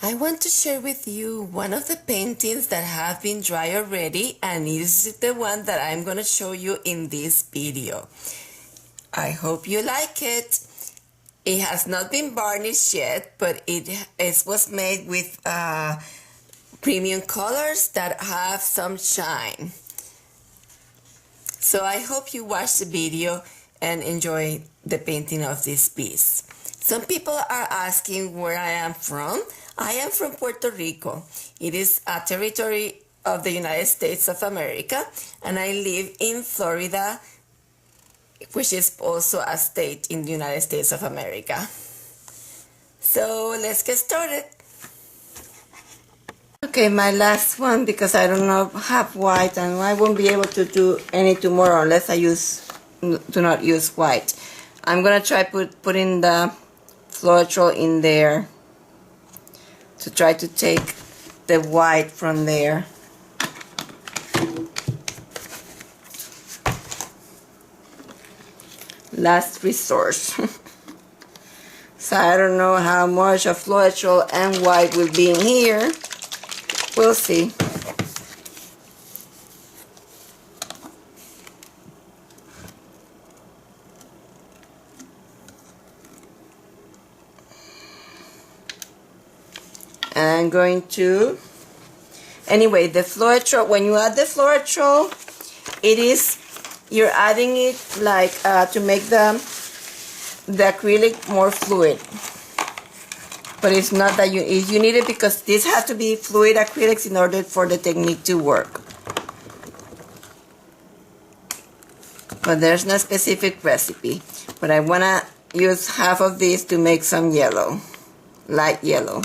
I want to share with you one of the paintings that have been dry already, and is the one that I'm going to show you in this video. I hope you like it. It has not been varnished yet, but it was made with premium colors that have some shine. So I hope you watch the video and enjoy the painting of this piece. Some people are asking where I am from. I am from Puerto Rico. It is a territory of the United States of America, and I live in Florida, which is also a state in the United States of America. So let's get started. Okay, my last one, because I don't have white, and I won't be able to do any tomorrow unless I do not use white. I'm gonna try putting the Floetrol in there to try to take the white from there. Last resource. So I don't know how much of Floetrol and white will be in here. We'll see. And I'm going to, anyway, the Floetrol, when you add the Floetrol, you're adding it like to make the acrylic more fluid. But it's not that you need it, because this has to be fluid acrylics in order for the technique to work. But there's no specific recipe. But I want to use half of this to make some yellow, light yellow.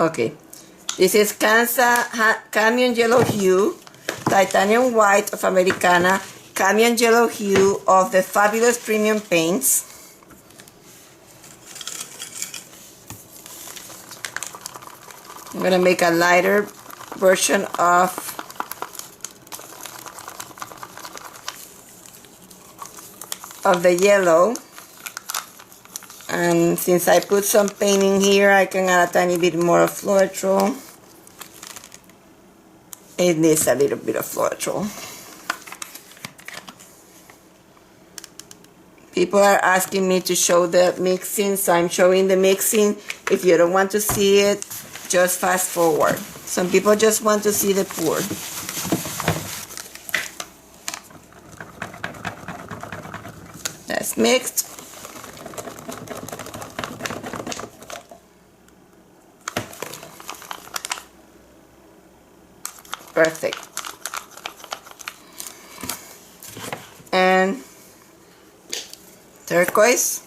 Okay, this is Cadmium Yellow Hue, Titanium White of Americana, Cadmium Yellow Hue of the Fabulous Premium paints. I'm going to make a lighter version of the yellow. And since I put some paint in here, I can add a tiny bit more of Floetrol. It needs a little bit of Floetrol. People are asking me to show the mixing, so I'm showing the mixing. If you don't want to see it, just fast forward. Some people just want to see the pour. That's mixed. Perfect. And turquoise.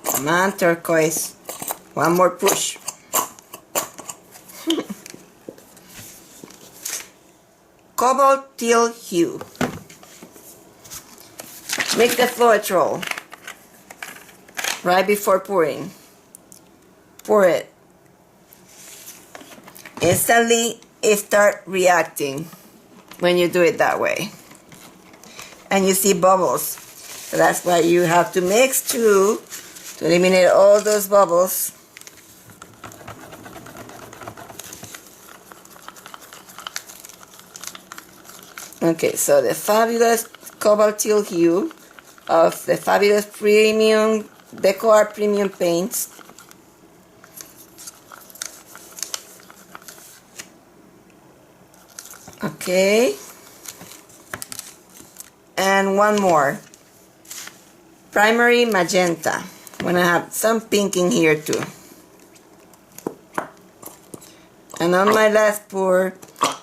Come on, turquoise. One more push. Cobalt Teal Hue. Mix the Floetrol right before pouring. Pour it. Instantly it starts reacting when you do it that way. And you see bubbles. So that's why you have to mix to eliminate all those bubbles. Okay, so the fabulous Cobalt Teal Hue of the fabulous Premium DecoArt Premium paints. Okay, and one more, primary magenta. I'm gonna have some pink in here too. And on my last pour,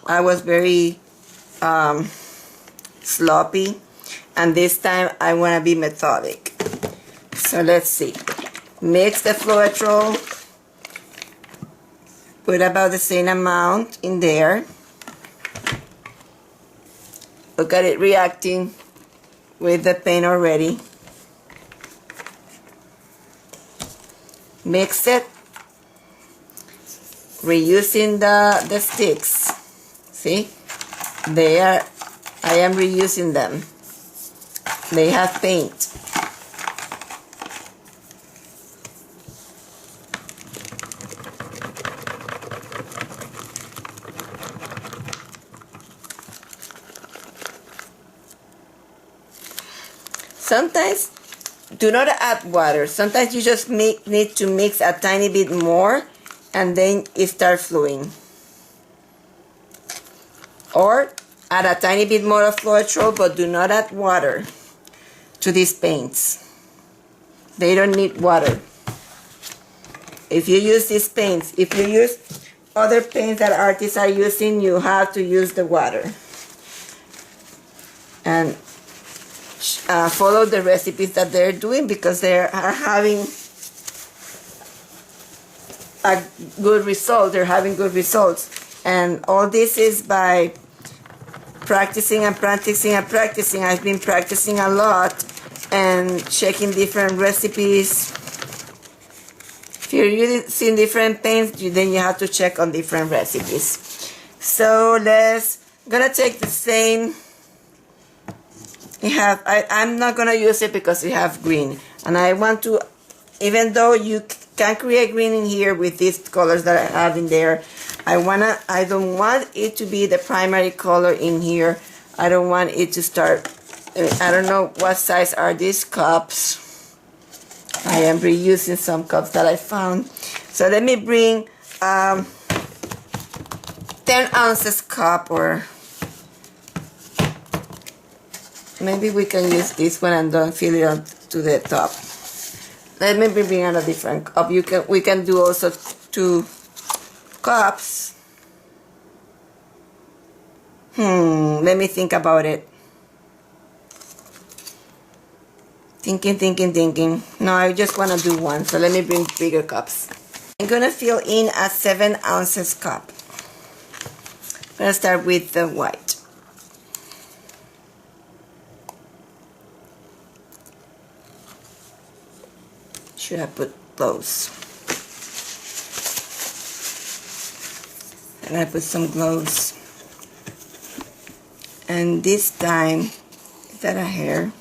I was very sloppy, and this time I want to be methodic. So let's see. Mix the Floetrol. Put about the same amount in there. Look at it reacting with the paint already. Mix it, reusing the sticks. See? I am reusing them. They have paint. Sometimes do not add water. Sometimes you just need to mix a tiny bit more and then it starts flowing. Or add a tiny bit more of Floetrol, but do not add water to these paints. They don't need water. If you use these paints, if you use other paints that artists are using, you have to use the water. And follow the recipes that they're doing, because they are having a good result. They're having good results. And all this is by practicing and practicing and practicing. I've been practicing a lot and checking different recipes. If you're using different paints, then you have to check on different recipes. So gonna take the same. I'm not gonna use it because we have green, and I want to, even though you can create green in here with these colors that I have in there, I don't want it to be the primary color in here. I don't want it to start. I don't know what size are these cups. I am reusing some cups that I found. So let me bring 10 ounces cup, or maybe we can use this one and don't fill it up to the top. Let me bring out a different cup. We can do also 2 cups. Let me think about it. Thinking. No, I just want to do one. So let me bring bigger cups. I'm gonna fill in a 7 ounces cup. I'm gonna start with the white. Should I put gloves? And I put some gloves. And this time, is that a hair?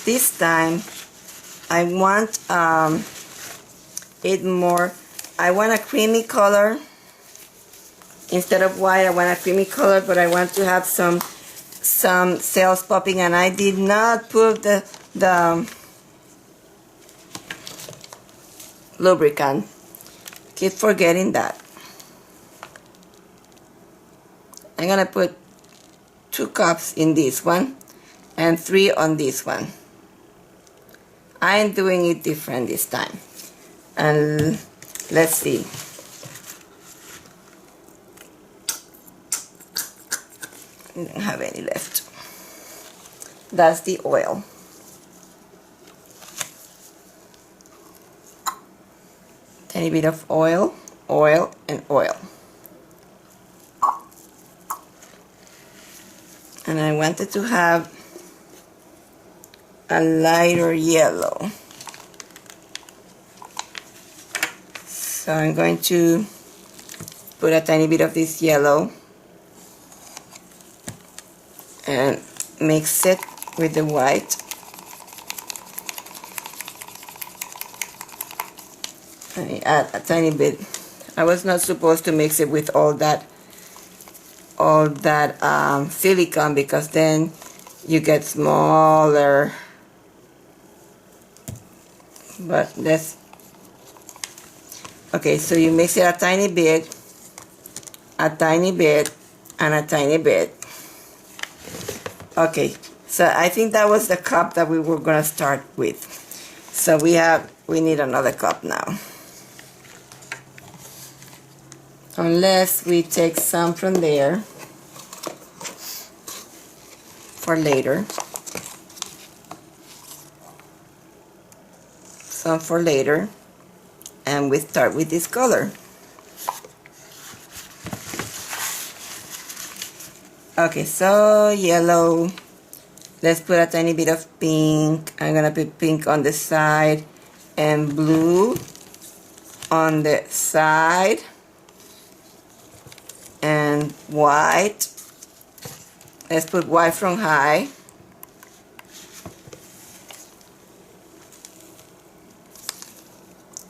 This time, I want it more. I want a creamy color. Instead of white, I want a creamy color, but I want to have some cells popping, and I did not put the lubricant. Keep forgetting that. I'm gonna put 2 cups in this one and 3 on this one. I'm doing it different this time. And let's see. I don't have any left. That's the oil. Tiny bit of oil, and oil. And I wanted to have a lighter yellow. So I'm going to put a tiny bit of this yellow and mix it with the white. I add a tiny bit. I was not supposed to mix it with all that silicone, because then you get smaller. But that's okay. So you mix it a tiny bit, and a tiny bit. Okay, so I think that was the cup that we were gonna start with. So we need another cup now. Unless we take some from there for later. Some for later. And we start with this color. Okay, so yellow. Let's put a tiny bit of pink. I'm gonna put pink on the side and blue on the side. And white. Let's put white from high.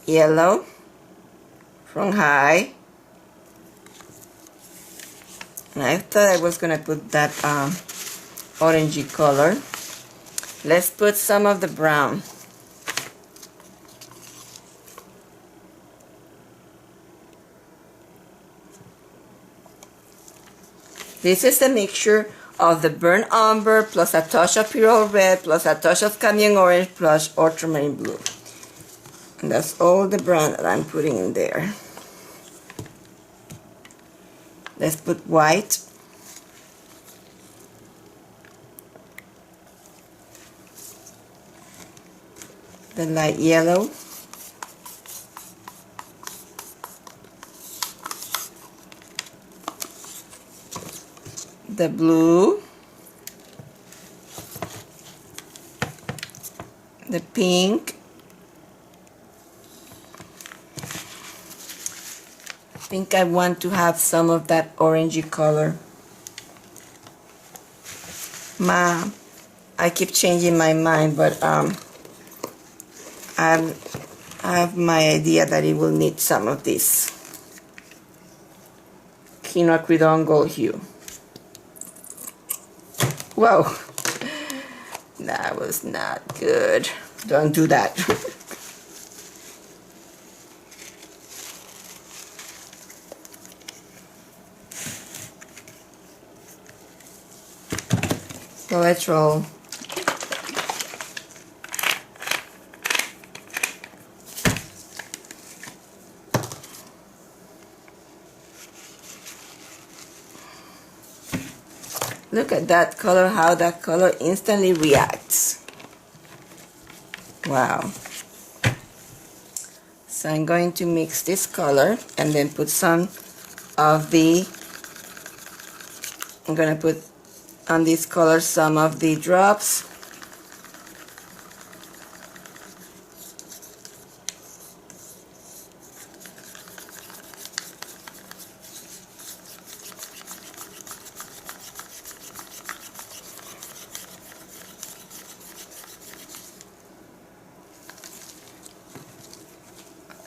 Yellow from high. And I thought I was gonna put that orangey color. Let's put some of the brown. This is a mixture of the burnt umber plus a touch of Pyrrole Red plus a touch of Cadmium Orange plus Ultramarine Blue. And that's all the brown that I'm putting in there. Let's put white. The light yellow. The blue. The pink. I think I want to have some of that orangey color. I keep changing my mind, but I have my idea that it will need some of this Quinacridone Gold Hue. Whoa, that was not good. Don't do that. So let's roll. Look at that color, how that color instantly reacts. Wow. So I'm going to mix this color and then put some of the, I'm going to put on this color some of the drops.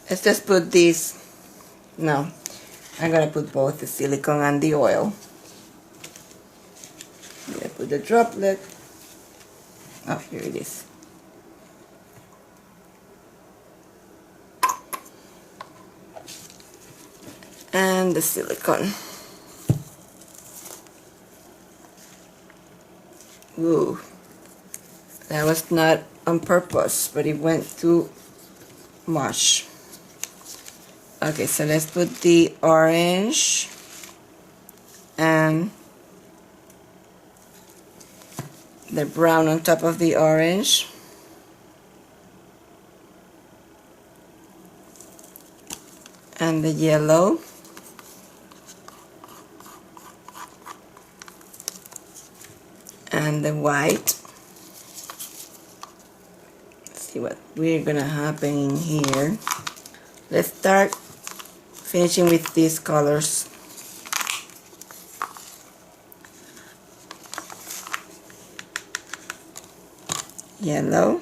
Let's just put these. No, I'm gonna put both the silicone and the oil. I'm gonna put the droplet. Oh, here it is. And the silicone. Ooh, that was not on purpose, but it went too much. Okay, so let's put the orange and the brown on top of the orange. And the yellow. And the white. Let's see what we're gonna happen in here. Let's start finishing with these colors. Yellow.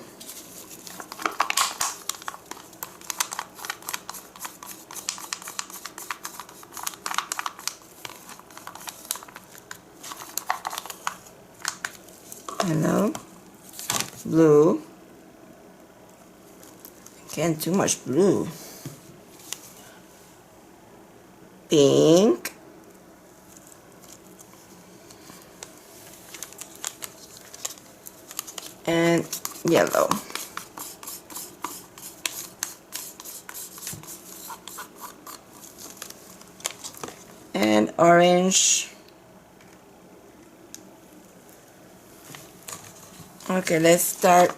Yellow. Blue. Again, too much blue. Pink. And yellow. And orange. Okay, let's start.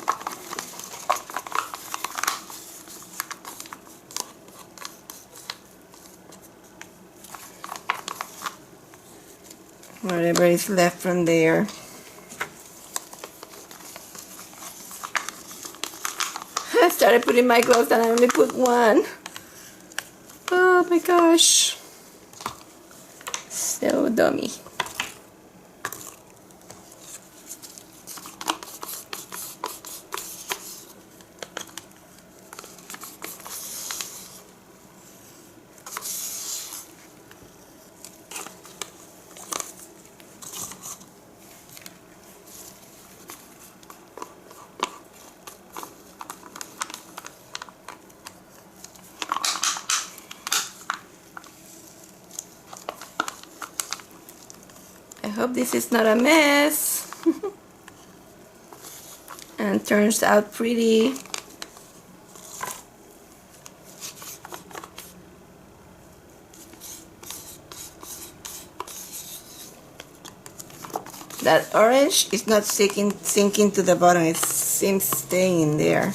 Whatever is left from there. I started putting my gloves and I only put one. Oh my gosh. So Oh, dummy. I hope this is not a mess and turns out pretty. That orange is not sinking to the bottom, it seems staying there.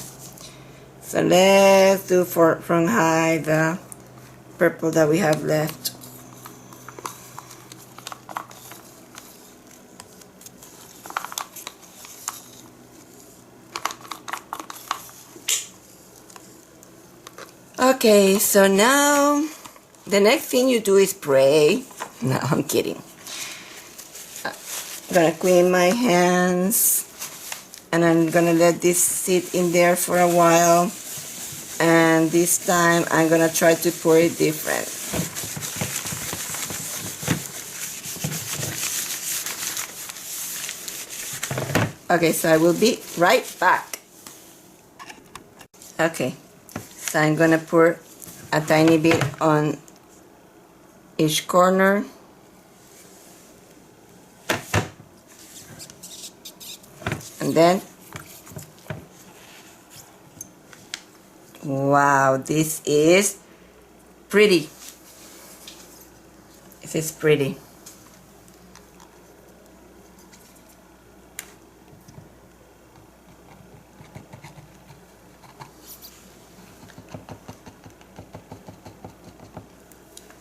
So let's do from high the purple that we have left. Okay, so now the next thing you do is spray. No, I'm kidding. I'm gonna clean my hands and I'm gonna let this sit in there for a while, and this time I'm gonna try to pour it different. Okay, so I will be right back. Okay, so I'm gonna pour a tiny bit on each corner. And then, wow, this is pretty. This is pretty.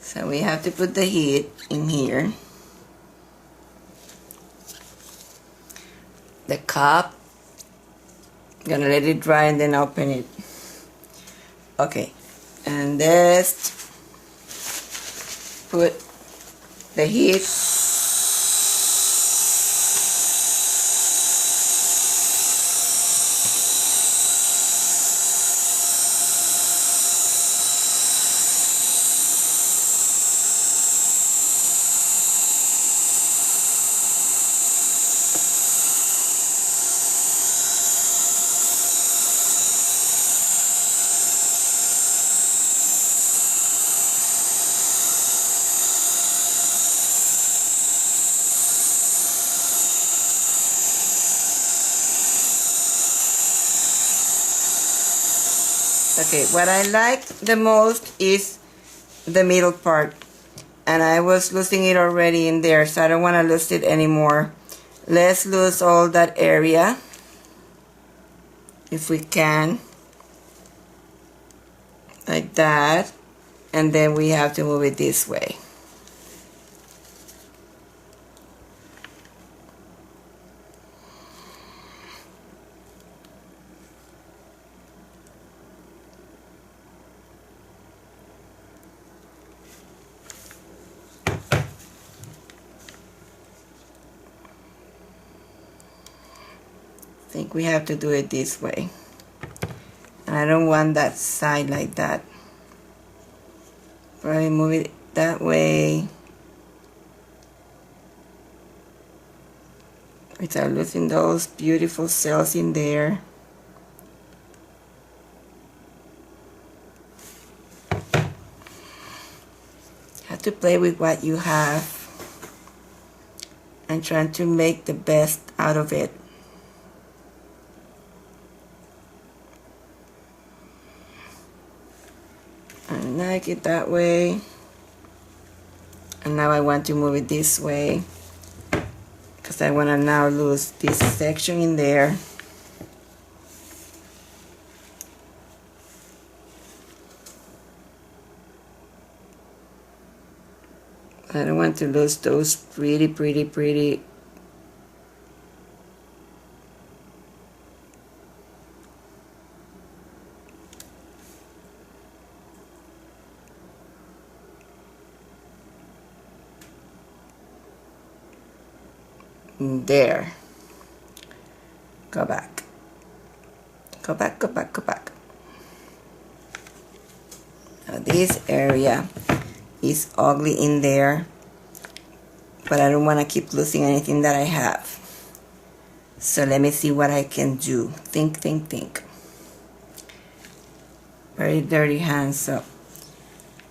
So we have to put the heat in here. The cup. I'm gonna let it dry and then open it. Okay, and let's put the heat. Okay, what I like the most is the middle part, and I was losing it already in there, so I don't want to lose it anymore. Let's lose all that area if we can, like that, and then we have to move it this way. I think we have to do it this way, and I don't want that side like that. Probably move it that way without losing those beautiful cells in there. Have to play with what you have and trying to make the best out of it. I like it that way, and now I want to move it this way because I want to now lose this section in there. I don't want to lose those pretty there. Go back. Go back, go back, go back. Now this area is ugly in there, but I don't want to keep losing anything that I have. So let me see what I can do. Think, think, think. Very dirty hands, so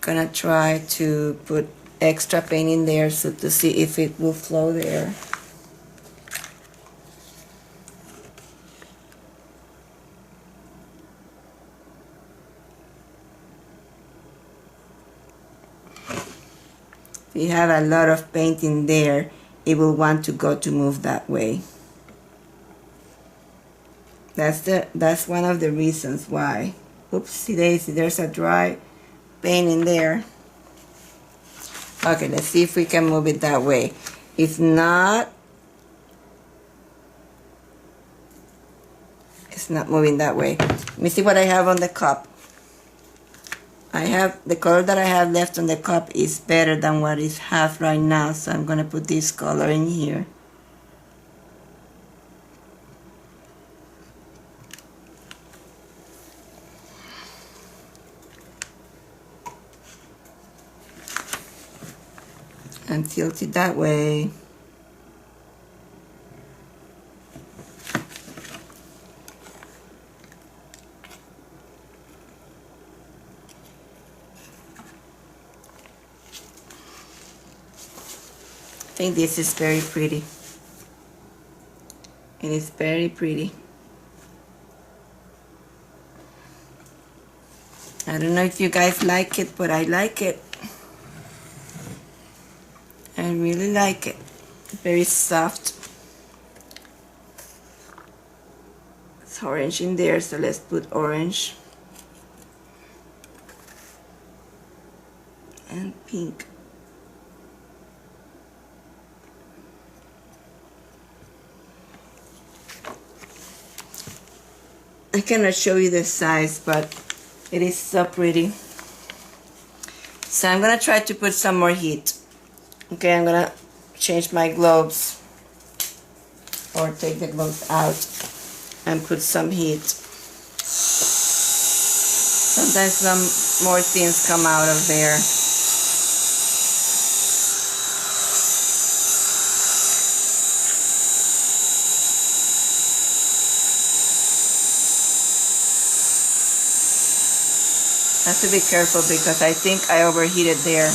gonna try to put extra paint in there so to see if it will flow there. If you have a lot of paint in there, it will want to go to move that way. That's one of the reasons why. Oopsie daisy, there's a dry paint in there. Okay, let's see if we can move it that way. If not, it's not moving that way. Let me see what I have on the cup. I have, the color that I have left on the cup is better than what is have right now, so I'm gonna put this color in here. And tilt it that way. I think this is very pretty. It is very pretty. I don't know if you guys like it, but I like it. I really like it. Very soft. It's orange in there, so let's put orange. And pink. I cannot show you the size, but it is so pretty. So I'm gonna try to put some more heat. Okay, I'm gonna change my gloves, or take the gloves out and put some heat. Sometimes some more things come out of there. I have to be careful because I think I overheated there.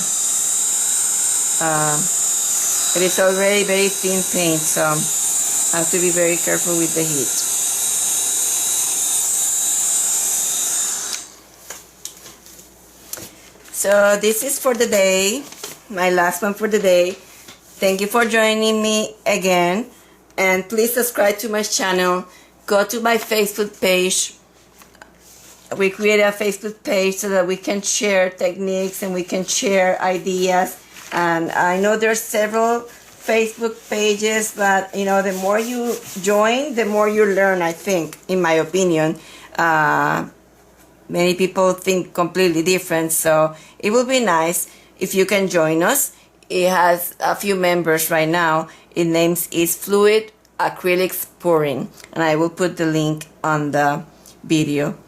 It is already very thin paint, so I have to be very careful with the heat. So this is for the day, my last one for the day. Thank you for joining me again, and please subscribe to my channel. Go to my Facebook page. We created a Facebook page so that we can share techniques and we can share ideas. And I know there's several Facebook pages, but you know, the more you join, the more you learn, I think, in my opinion. Many people think completely different, so it will be nice if you can join us. It has a few members right now. Its name is Fluid Acrylics Pouring, and I will put the link on the video.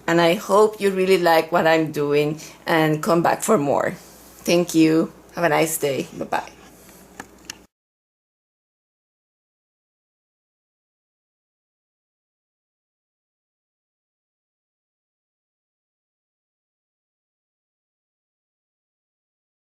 And I hope you really like what I'm doing and come back for more. Thank you. Have a nice day. Bye-bye.